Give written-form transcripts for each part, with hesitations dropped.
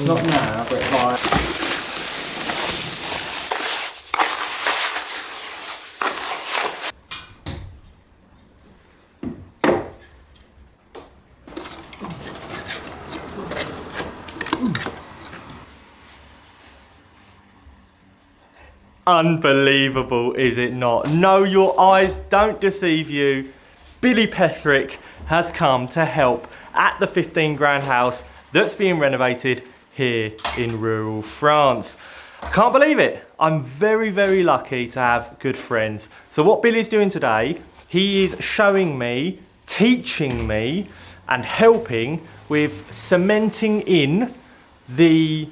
Not now, but like... Unbelievable, is it not? No, your eyes don't deceive you. Billy Petherick has come to help at the 15 grand house that's being renovated here in rural France. I can't believe it. I'm very, very lucky to have good friends. So what Billy's doing today, he is showing me, teaching me, and helping with cementing in the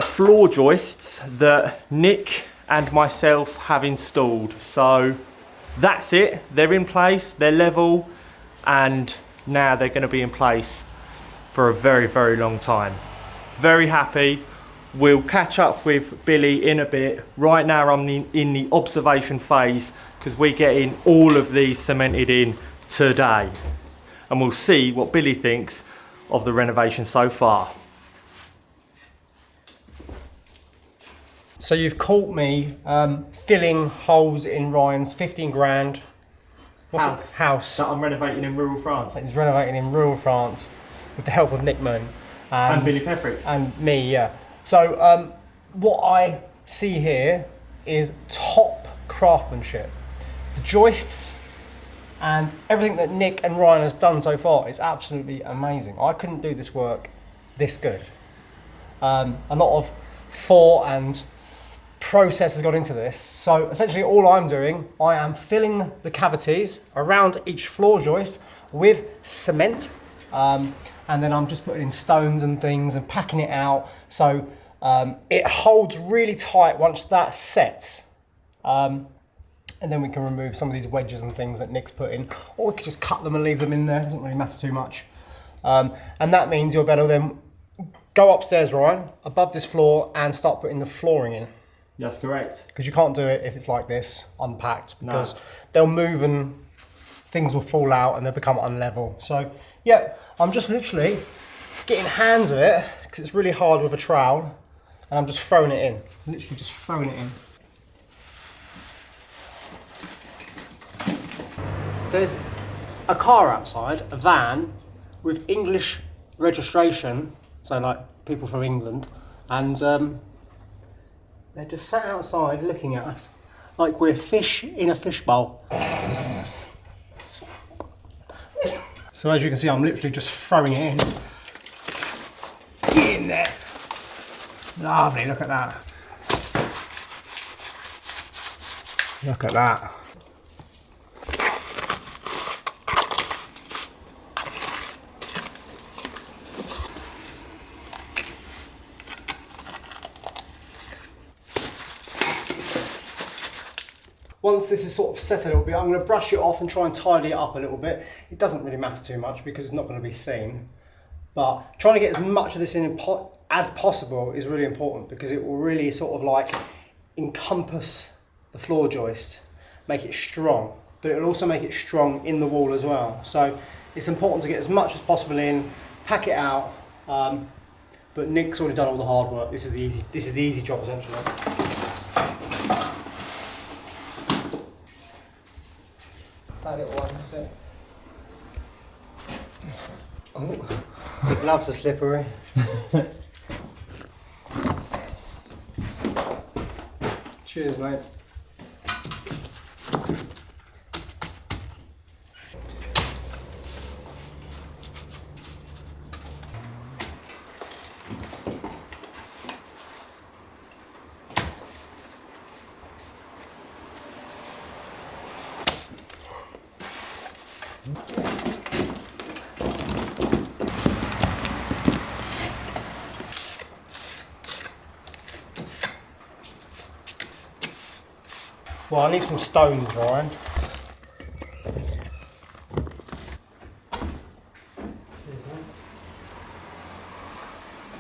floor joists that Nick and myself have installed. So that's it, they're in place, they're level, and now they're going to be in place for a very, very long time. Very happy. We'll catch up with Billy in a bit. Right now I'm in the observation phase because we're getting all of these cemented in today. And we'll see what Billy thinks of the renovation so far. So you've caught me filling holes in Ryan's 15 grand house that I'm renovating in rural France. He's renovating in rural France with the help of Nick Moon and Billy Petherick and me, yeah. So what I see here is top craftsmanship. The joists and everything that Nick and Ryan has done so far is absolutely amazing. I couldn't do this work this good. A lot of thought and process has gone into this. So essentially all I'm doing, I am filling the cavities around each floor joist with cement, and then I'm just putting in stones and things and packing it out. So it holds really tight once that sets. And then we can remove some of these wedges and things that Nick's put in, or we could just cut them and leave them in there. It doesn't really matter too much. And that means you'll better then go upstairs, Ryan, above this floor and start putting the flooring in. That's correct. Because you can't do it if it's like this, unpacked, because they'll move and things will fall out and they'll become unlevel. So yeah, I'm just literally getting hands of it because it's really hard with a trowel, and I'm just throwing it in. Literally just throwing it in. There's a car outside, a van, with English registration, so like people from England, and they're just sat outside looking at us like we're fish in a fishbowl. So as you can see, I'm literally just throwing it in. Get in there. Lovely, look at that. Look at that. Once this is sort of set a little bit, I'm going to brush it off and try and tidy it up a little bit. It doesn't really matter too much because it's not going to be seen. But trying to get as much of this in as possible is really important because it will really sort of like encompass the floor joist, make it strong, but it will also make it strong in the wall as well. So it's important to get as much as possible in, pack it out. But Nick's already done all the hard work. This is the easy job essentially. That little one, that's it. Oh, the gloves are slippery. Cheers, mate. Well, I need some stones, Ryan.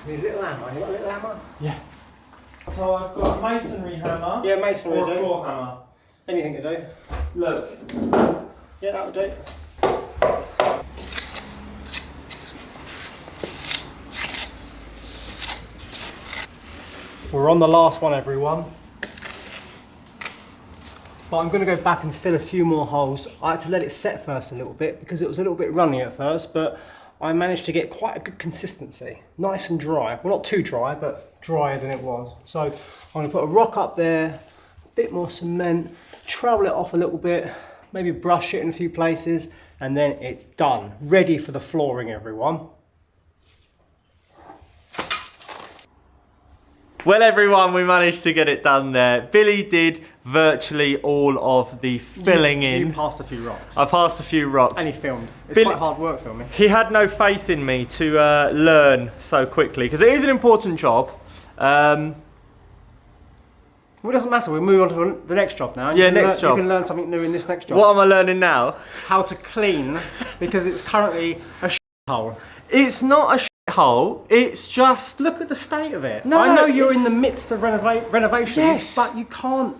Need a little hammer. You got a little hammer? Yeah. So I've got a masonry hammer. Yeah, masonry or will a do. claw hammer. Anything to do. Look. Yeah, that would do. We're on the last one, everyone. But I'm going to go back and fill a few more holes. I had to let it set first a little bit because it was a little bit runny at first, but I managed to get quite a good consistency. Nice and dry. Well, not too dry, but drier than it was. So I'm going to put a rock up there, a bit more cement, trowel it off a little bit, maybe brush it in a few places, and then it's done. Ready for the flooring, everyone. Well, everyone, we managed to get it done there. Billy did virtually all of the filling in. You passed a few rocks. I passed a few rocks. And he filmed. It's Billy, quite hard work filming. He had no faith in me to learn so quickly, because it is an important job. Well, it doesn't matter. We'll move on to the next job now. Yeah, next job. You can learn something new in this next job. What am I learning now? How to clean, because it's currently a hole. It's not a hole. It's just... Look at the state of it. No, I know no, you're in the midst of renovations, yes, but you can't...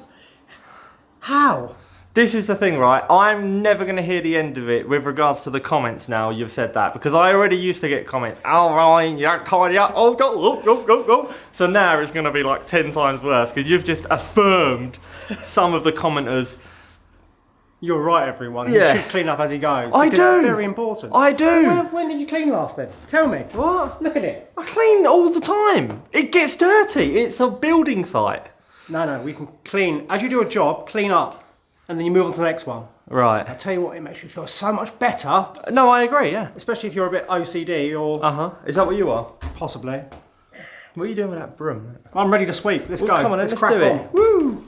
How? This is the thing, right? I'm never going to hear the end of it with regards to the comments now you've said that, because I already used to get comments, oh Ryan, you don't tidy up, oh go. So now it's going to be like 10 times worse, because you've just affirmed some of the commenters. You're right, everyone. Yeah. You should clean up as he goes. I because do. It's very important. I do. When did you clean last then? Tell me. What? Look at it. I clean all the time. It gets dirty. It's a building site. No, we can clean. As you do a job, clean up, and then you move on to the next one. I Right. tell you what, it makes you feel so much better, No, I agree, yeah. especially if you're a bit OCD or Uh-huh. Is that what you are? possibly. What are you doing with that broom? I'm ready to sweep. Let's go. Come on, then, let's crack do on. it. Woo!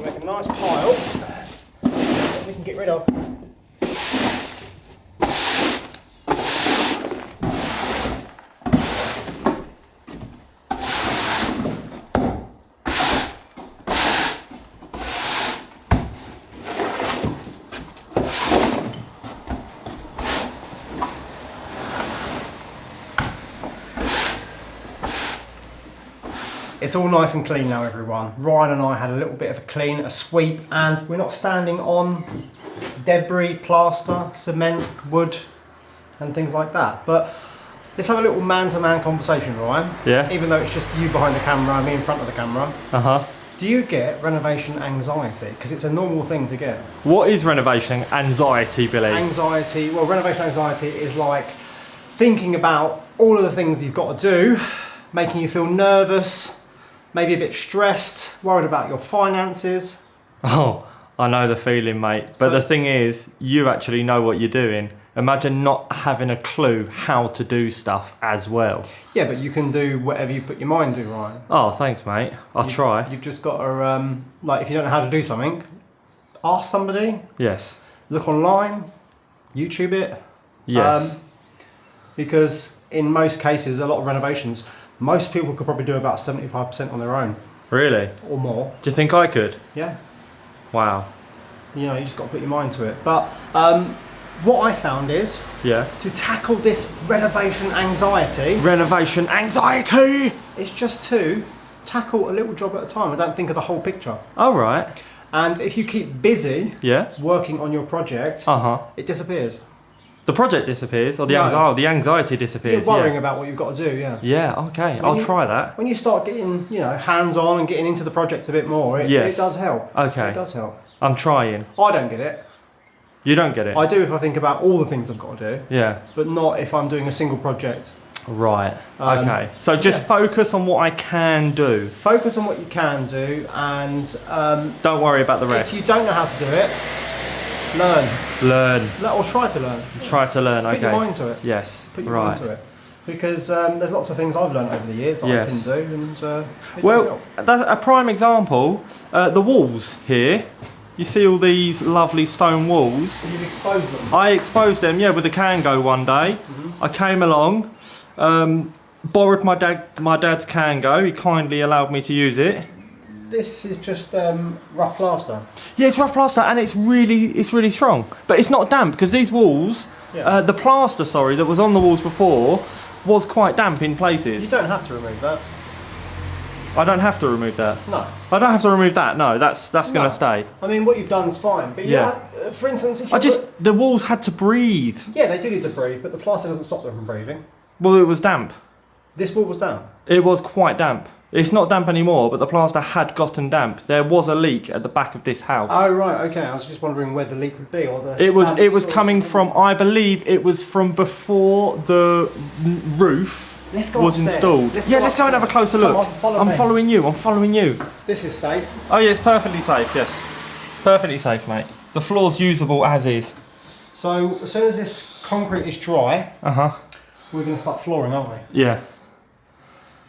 Make a nice pile that we can get rid of. It's all nice and clean now, everyone. Ryan and I had a little bit of a clean, a sweep, and we're not standing on debris, plaster, cement, wood, and things like that. But let's have a little man-to-man conversation, Ryan. Yeah. Even though it's just you behind the camera and me in front of the camera. Uh-huh. Do you get renovation anxiety? Because it's a normal thing to get. What is renovation anxiety, Billy? Anxiety, well, renovation anxiety is like thinking about all of the things you've got to do, making you feel nervous, maybe a bit stressed, worried about your finances. Oh, I know the feeling, mate. But the thing is, you actually know what you're doing. Imagine not having a clue how to do stuff as well. Yeah, but you can do whatever you put your mind to, Ryan. Oh, thanks, mate. I'll try. You've just got to, like, if you don't know how to do something, ask somebody, Yes. look online, YouTube it. Yes. Because in most cases, a lot of renovations, most people could probably do about 75% on their own. Really? Or more. Do you think I could? Yeah. Wow. You know, you just got to put your mind to it. But what I found is, Yeah. to tackle this renovation anxiety, Renovation anxiety! it's just to tackle a little job at a time. I don't think of the whole picture. All right. And if you keep busy Yeah. working on your project, Uh-huh. it disappears. The project disappears, or the No. anxiety? The anxiety You're disappears. worrying Yeah. about what you've got to do, yeah. Yeah. Okay. I'll you- try that. When you start getting, you know, hands-on and getting into the project a bit more, it Yes. does help. Okay. It does help. I'm trying. I don't get it. You don't get it. I do if I think about all the things I've got to do, Yeah. but not if I'm doing a single project. Right. Okay. So just focus on what I can do. Focus on what you can do, and Don't worry about the if rest. you don't know how to do it, learn. Learn. Or try to learn. Try to learn. Put Okay. your mind to it. Yes. Put your Right. mind to it. Because there's lots of things I've learned over the years that I can Yes. do, and it does Well, help. that's a prime example. The walls here. You see all these lovely stone walls. You've exposed them. I exposed them, yeah, with a Kango one day. I came along, borrowed my dad's Kango. He kindly allowed me to use it. This is just rough plaster. Yeah, it's rough plaster and it's really strong. But it's not damp because these walls, the plaster, sorry, that was on the walls before was quite damp in places. You don't have to remove that. I don't have to remove that. No. I don't have to remove that. No, that's going to stay. I mean, what you've done is fine. But yeah, for instance, if you the walls had to breathe. Yeah, they do need to breathe, but the plaster doesn't stop them from breathing. Well, it was damp. This wall was damp. It was quite damp. It's not damp anymore, but the plaster had gotten damp. There was a leak at the back of this house. Oh right, okay. I was just wondering where the leak would be, or the. It was coming from. I believe it was from before the roof was installed. Let's go and have a closer look. I'm following you. I'm following you. This is safe. Oh yeah, it's perfectly safe. Yes, perfectly safe, mate. The floor's usable as is. So as soon as this concrete is dry, we're going to start flooring, aren't we? Yeah.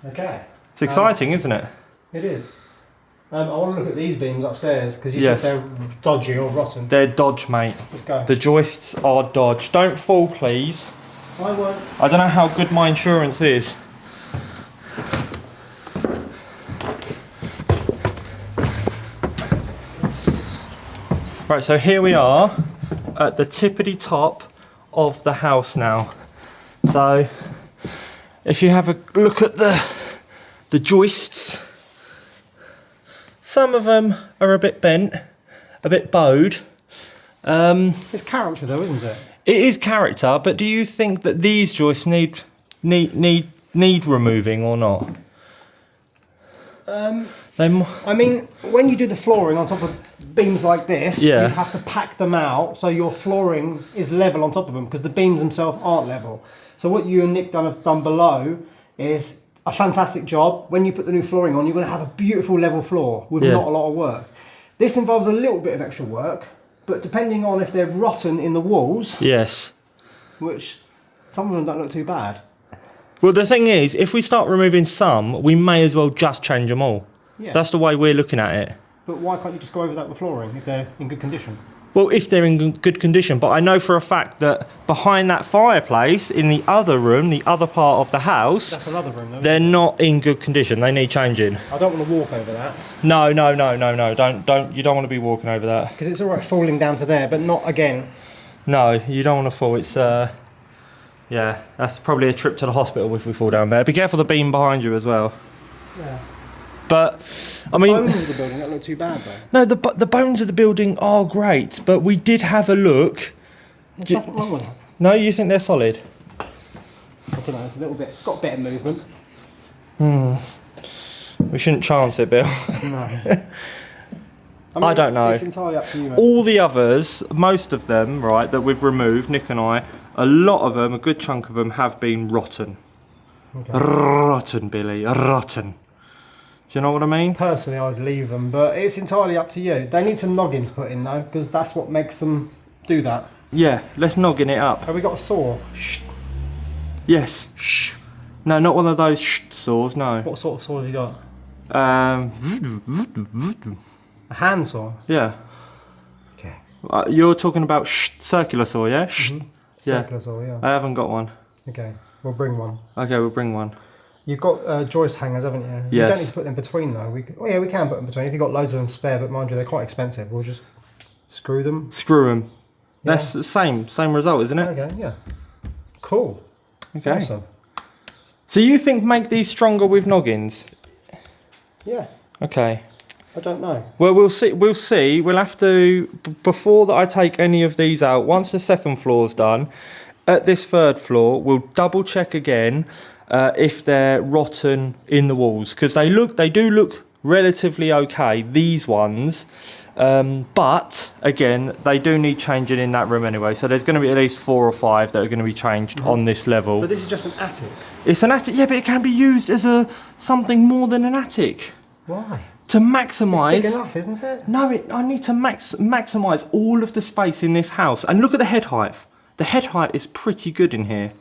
Okay. It's exciting, isn't it? It is. I want to look at these beams upstairs because you said they're dodgy or rotten. They're dodge, mate. Let's go. The joists are dodge. Don't fall, please. I won't. I don't know how good my insurance is. Right, so here we are at the tippity top of the house now. So if you have a look at the joists, some of them are a bit bent, a bit bowed. It's character though, isn't it? It is character, but do you think that these joists need removing or not? I mean, when you do the flooring on top of beams like this, you have to pack them out so your flooring is level on top of them because the beams themselves aren't level. So what you and Nick have done below is a fantastic job. When you put the new flooring on, you're going to have a beautiful level floor with not a lot of work. This involves a little bit of extra work, but depending on if they're rotten in the walls, which some of them don't look too bad. Well, the thing is, if we start removing some, we may as well just change them all. Yeah. That's the way we're looking at it. But why can't you just go over that with flooring if they're in good condition? Well, if they're in good condition, but I know for a fact that behind that fireplace, in the other room, the other part of the house, that's another room, though, they're not in good condition. They need changing. I don't want to walk over that. No. Don't. You don't want to be walking over that. Because it's all right falling down to there, but not again. No, you don't want to fall. It's yeah, that's probably a trip to the hospital if we fall down there. Be careful the beam behind you as well. Yeah. But I mean, the bones of the building don't look too bad though. No, the bones of the building are great, but we did have a look. There's nothing wrong with that. No, you think they're solid? I don't know. It's a little bit. It's got a bit of movement. We shouldn't chance it, Bill. No. I don't know. It's entirely up to you, mate. All the others, most of them, right, that we've removed, Nick and I, a lot of them, a good chunk of them, have been rotten. Okay. Rotten, Billy, rotten. Do you know what I mean? Personally, I'd leave them, but it's entirely up to you. They need some noggins put in though, because that's what makes them do that. Yeah, let's noggin it up. Have we got a saw? Shh. Yes. Shh. No, not one of those saws, no. What sort of saw have you got? A hand saw? Yeah. Okay. You're talking about circular saw, yeah? Circular saw, yeah. I haven't got one. Okay, we'll bring one. Okay, we'll bring one. You've got joist hangers, haven't you? Yes. You don't need to put them between though. We can put them between. If you've got loads of them spare, but mind you, they're quite expensive. We'll just screw them. Screw them. Yeah. That's the same result, isn't it? Okay, yeah. Cool. Okay. Awesome. So you think make these stronger with noggins? Yeah. Okay. I don't know. Well, we'll see. We'll have to, before that I take any of these out, once the second floor's done, at this third floor, we'll double check again if they're rotten in the walls, because they do look relatively okay, these ones, but again, they do need changing in that room anyway, so there's going to be at least 4 or 5 that are going to be changed on this level. But this is just an attic. It's an attic, yeah, but it can be used as something more than an attic. Why? To maximise. It's big enough, isn't it? No, I need to maximise all of the space in this house. And look at the head height. The head height is pretty good in here,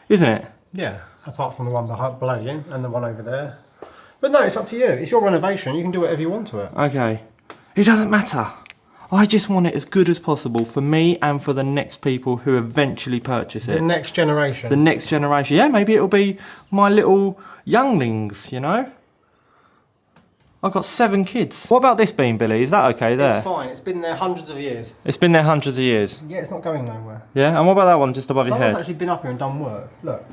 isn't it? Yeah, apart from the one below you and the one over there. But no, it's up to you. It's your renovation. You can do whatever you want to it. Okay. It doesn't matter. I just want it as good as possible for me and for the next people who eventually purchase it. The next generation. The next generation. Yeah, maybe it'll be my little younglings, you know? I've got 7 kids. What about this beam, Billy? Is that okay there? It's fine. It's been there hundreds of years. It's been there hundreds of years. Yeah, it's not going nowhere. Yeah, and what about that one just above your Someone's head? actually been up here and done work. Look,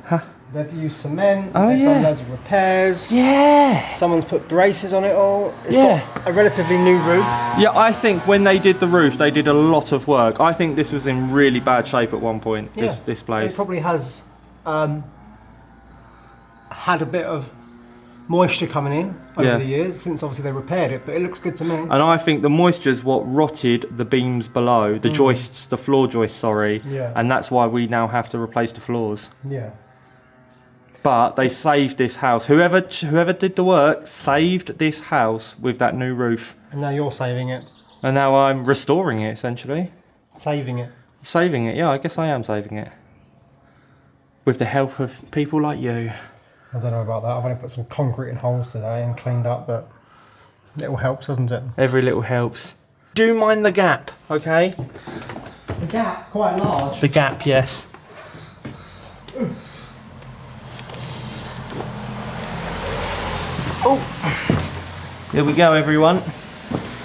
they've used cement, Oh, they've yeah. done loads of repairs. Yeah. Someone's put braces on it all. It's Yeah. got a relatively new roof. Yeah, I think when they did the roof, they did a lot of work. I think this was in really bad shape at one point, this place. It probably has had a bit of moisture coming in over the years, since obviously they repaired it, but it looks good to me. And I think the moisture's what rotted the beams below, the joists, the floor joists, sorry. Yeah. And that's why we now have to replace the floors. Yeah. But they saved this house. Whoever did the work saved this house with that new roof. And now you're saving it. And now I'm restoring it, essentially. Saving it. Saving it, yeah, I guess I am saving it. With the help of people like you. I don't know about that. I've only put some concrete in holes today and cleaned up, but it all helps, doesn't it? Every little helps. Do mind the gap, okay? The gap's quite large. The gap, yes. Oh! Here we go, everyone.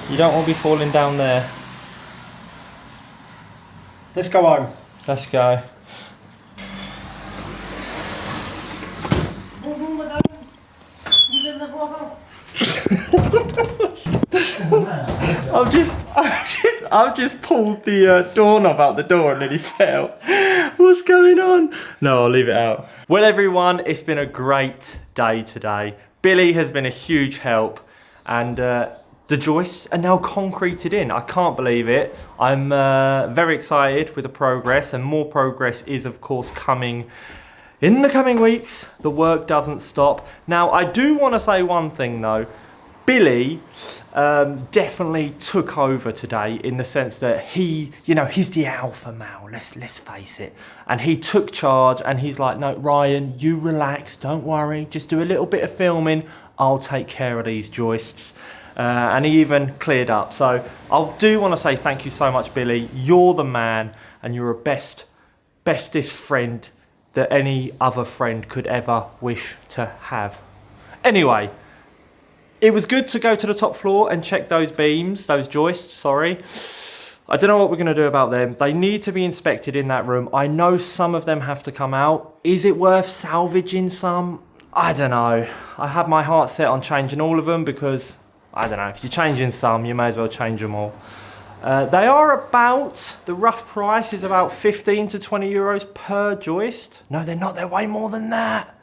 You don't want to be falling down there. Let's go home. Let's go. Bonjour madame. Vous êtes le voisin? I've just pulled the doorknob out the door and then he fell. What's going on? No, I'll leave it out. Well, everyone, it's been a great day today. Billy has been a huge help, and the joists are now concreted in. I can't believe it. I'm very excited with the progress, and more progress is, of course, coming in the coming weeks. The work doesn't stop. Now, I do want to say one thing, though. Billy definitely took over today in the sense that he, you know, he's the alpha male, let's face it. And he took charge and he's like, no, Ryan, you relax, don't worry, just do a little bit of filming, I'll take care of these joists. And he even cleared up. So I do want to say thank you so much, Billy. You're the man and you're a bestest friend that any other friend could ever wish to have. Anyway, it was good to go to the top floor and check those beams, those joists, sorry. I don't know what we're going to do about them. They need to be inspected in that room. I know some of them have to come out. Is it worth salvaging some? I don't know. I had my heart set on changing all of them because, I don't know, if you're changing some, you may as well change them all. They are about, the rough price is about 15 to 20 euros per joist. No, they're not, they're way more than that.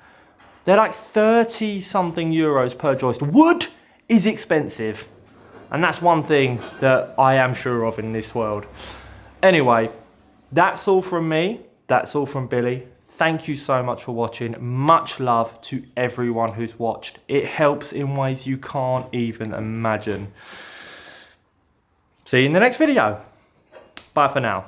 They're like 30 something euros per joist. Wood is expensive. And that's one thing that I am sure of in this world. Anyway, that's all from me. That's all from Billy. Thank you so much for watching. Much love to everyone who's watched. It helps in ways you can't even imagine. See you in the next video. Bye for now.